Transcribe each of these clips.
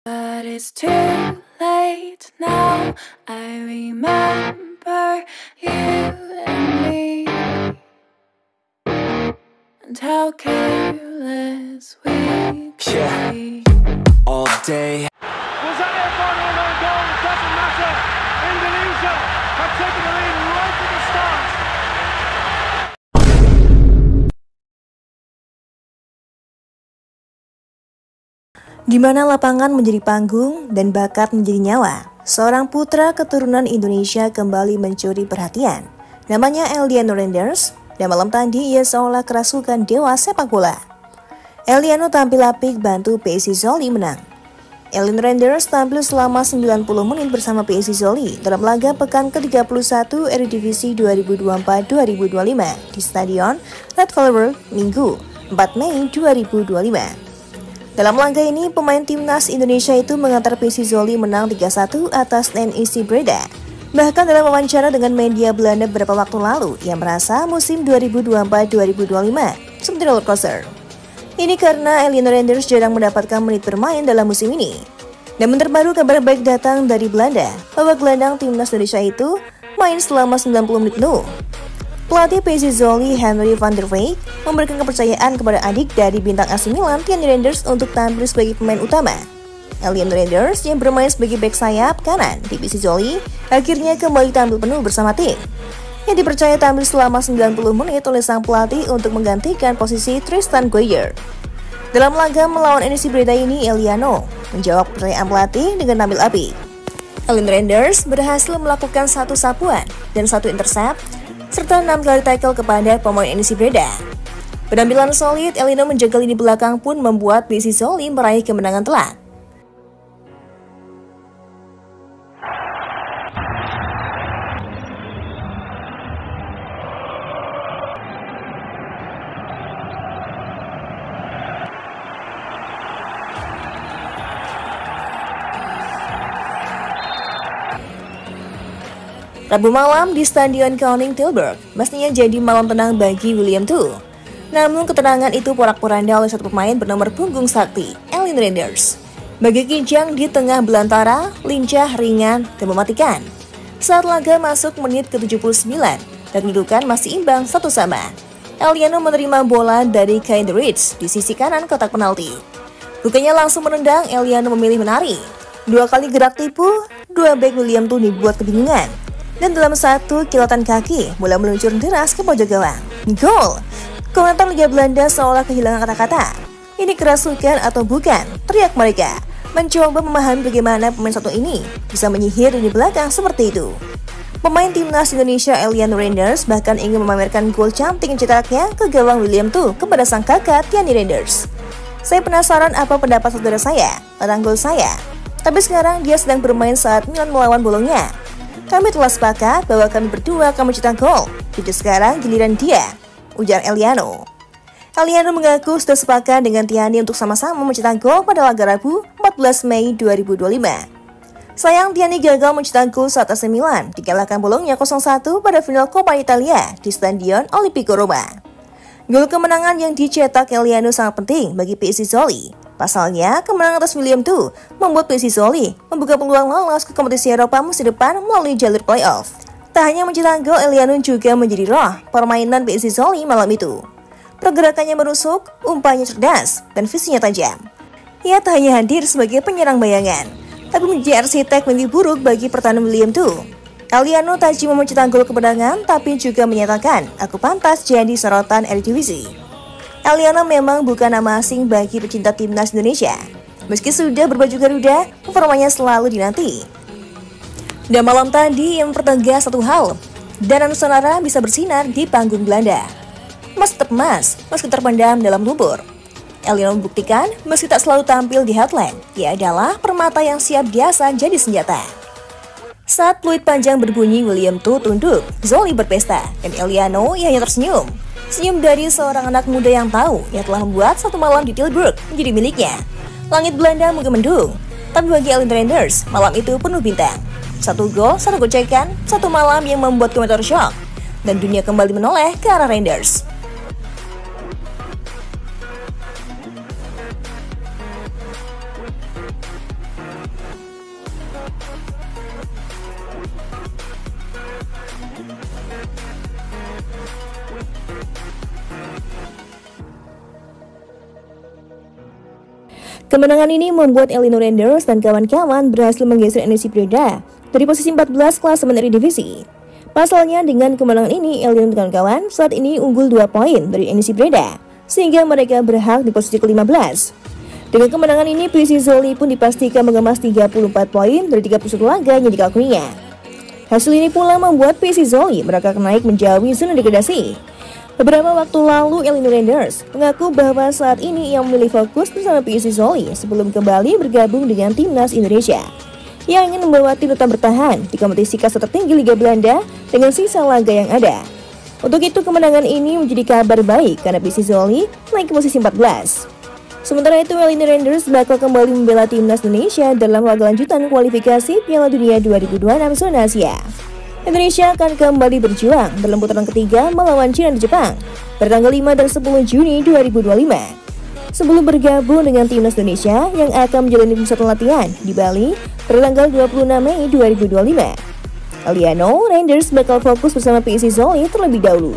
But it's too late now. I remember you and me, and how careless we could be. All day. Was that their final known goal? It doesn't matter. Indonesia have taken the lead right at the start. Di mana lapangan menjadi panggung dan bakat menjadi nyawa, seorang putra keturunan Indonesia kembali mencuri perhatian. Namanya Eldiano Renders, dan malam tadi ia seolah kerasukan dewa sepak bola. Eldiano tampil apik bantu PSI Zwolle menang. Eldiano Renders tampil selama 90 menit bersama PSI Zwolle dalam laga pekan ke-31 Eredivisie 2024-2025 di Stadion Redcliffe Minggu 4 Mei 2025. Dalam laga ini, pemain timnas Indonesia itu mengantar PSI Zwolle menang 3-1 atas NEC Breda. Bahkan dalam wawancara dengan media Belanda beberapa waktu lalu, ia merasa musim 2024-2025 seperti roller coaster. Ini karena Eldiano Renders jarang mendapatkan menit bermain dalam musim ini. Namun terbaru kabar baik datang dari Belanda bahwa gelandang timnas Indonesia itu main selama 90 menit penuh. Pelatih PSI Zwolle Henry van der Weyck memberikan kepercayaan kepada adik dari bintang AC Milan Eldiano Renders untuk tampil sebagai pemain utama. Eldiano Renders yang bermain sebagai bek sayap kanan di PSI Zwolle akhirnya kembali tampil penuh bersama tim. Yang dipercaya tampil selama 90 menit oleh sang pelatih untuk menggantikan posisi Tristan Goyer. Dalam laga melawan NEC Breda ini, Eldiano menjawab pertanyaan pelatih dengan tampil apik. Eldiano Renders berhasil melakukan 1 sapuan dan 1 intercept serta 6 kali tackle kepada pemain NEC Breda. Penampilan solid Eldiano menjaga lini belakang pun membuat PSI Zwolle meraih kemenangan telak. Rabu malam di Stadion Koning Tilburg mestinya jadi malam tenang bagi William II. Namun ketenangan itu porak-poranda oleh satu pemain bernomor punggung sakti, Eldiano Renders. Bagi Kijang di tengah belantara, lincah, ringan, dan mematikan. Saat laga masuk menit ke-79 dan kedudukan masih imbang 1-1. Eldiano menerima bola dari Kai De Rits di sisi kanan kotak penalti. Bukannya langsung menendang, Eldiano memilih menari. 2 kali gerak tipu, 2 bek William II dibuat kebingungan. Dan dalam 1 kilatan kaki, bola meluncur deras ke pojok gawang. Gol! Komentar Liga Belanda seolah kehilangan kata-kata. Ini kerasukan atau bukan? Teriak mereka. Mencoba memahami bagaimana pemain satu ini bisa menyihir di belakang seperti itu. Pemain timnas Indonesia Eldiano Renders bahkan ingin memamerkan gol cantik yang cetaknya ke gawang William II kepada sang kakak Tiani Renders. Saya penasaran apa pendapat saudara saya tentang gol saya. Tapi sekarang dia sedang bermain saat Milan melawan Bologna. Kami telah sepakat bahwa kami berdua akan mencetak gol. Jadi sekarang giliran dia, ujar Eldiano. Eldiano mengaku sudah sepakat dengan Tiani untuk sama-sama mencetak gol pada laga Rabu 14 Mei 2025. Sayang Tiani gagal mencetak gol saat AC Milan dikalahkan Bologna 0-1 pada final Coppa Italia di Stadion Olimpico Roma. Gol kemenangan yang dicetak Eldiano sangat penting bagi PSI Zwolle. Pasalnya, kemenangan atas William II membuat PSI Zwolle membuka peluang lolos ke kompetisi Eropa musim depan melalui jalur playoff. Tak hanya mencetak gol, Eldiano juga menjadi roh permainan PSI Zwolle malam itu. Pergerakannya merusuk, umpannya cerdas, dan visinya tajam. Ia tak hanya hadir sebagai penyerang bayangan, tapi menjadi arsitek mimpi buruk bagi pertahanan William II. Eldiano tak cuma mencetak gol kemenangan, tapi juga menyatakan, aku pantas jadi sorotan Eredivisie. Eldiano memang bukan nama asing bagi pecinta timnas Indonesia. Meski sudah berbaju Garuda, performanya selalu dinanti. Dan malam tadi yang mempertegas satu hal, Dana Nusantara bisa bersinar di panggung Belanda. Emas tetap emas, meski terpendam dalam lumpur. Eldiano membuktikan meski tak selalu tampil di headline, ia adalah permata yang siap biasa jadi senjata. Saat peluit panjang berbunyi, William II tunduk, Zwolle berpesta, dan Eldiano ia hanya tersenyum. Senyum dari seorang anak muda yang tahu ia telah membuat satu malam di Tilburg menjadi miliknya. Langit Belanda mungkin mendung, tapi bagi Eldiano Renders, malam itu penuh bintang. 1 gol, 1 gocekan, 1 malam yang membuat komentator shock, dan dunia kembali menoleh ke arah Renders. Kemenangan ini membuat Elinor Randers dan kawan-kawan berhasil menggeser NEC Breda dari posisi 14 klasemen Eredivisie. Pasalnya dengan kemenangan ini, Elinor dan kawan-kawan saat ini unggul 2 poin dari NEC Breda, sehingga mereka berhak di posisi ke-15. Dengan kemenangan ini, PC Zoli pun dipastikan mengemas 34 poin dari 31 laga yang dikakuinya. Hasil ini pula membuat PC Zoli merangkak naik menjauhi zona degradasi. Beberapa waktu lalu, Elinor Randers mengaku bahwa saat ini ia memilih fokus bersama PC Zoli sebelum kembali bergabung dengan Timnas Indonesia yang ingin membawa tim tetap bertahan di kompetisi kasta tertinggi Liga Belanda dengan sisa laga yang ada. Untuk itu, kemenangan ini menjadi kabar baik karena PC Zoli naik ke posisi 14. Sementara itu, Elinor Randers bakal kembali membela Timnas Indonesia dalam laga lanjutan kualifikasi Piala Dunia 2026 zona Asia. Indonesia akan kembali berjuang dalam putaran ketiga melawan China di Jepang pada tanggal 5 dan 10 Juni 2025. Sebelum bergabung dengan Timnas Indonesia yang akan menjalani pusat latihan di Bali pada tanggal 26 Mei 2025. Aliano Randers bakal fokus bersama PC Zoli terlebih dahulu.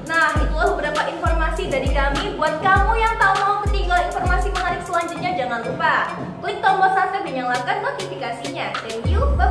Nah, itulah beberapa informasi dari kami. Buat kamu yang tak mau ketinggalan informasi menarik selanjutnya, jangan lupa klik tombol subscribe dan nyalakan notifikasinya. Thank you, bye.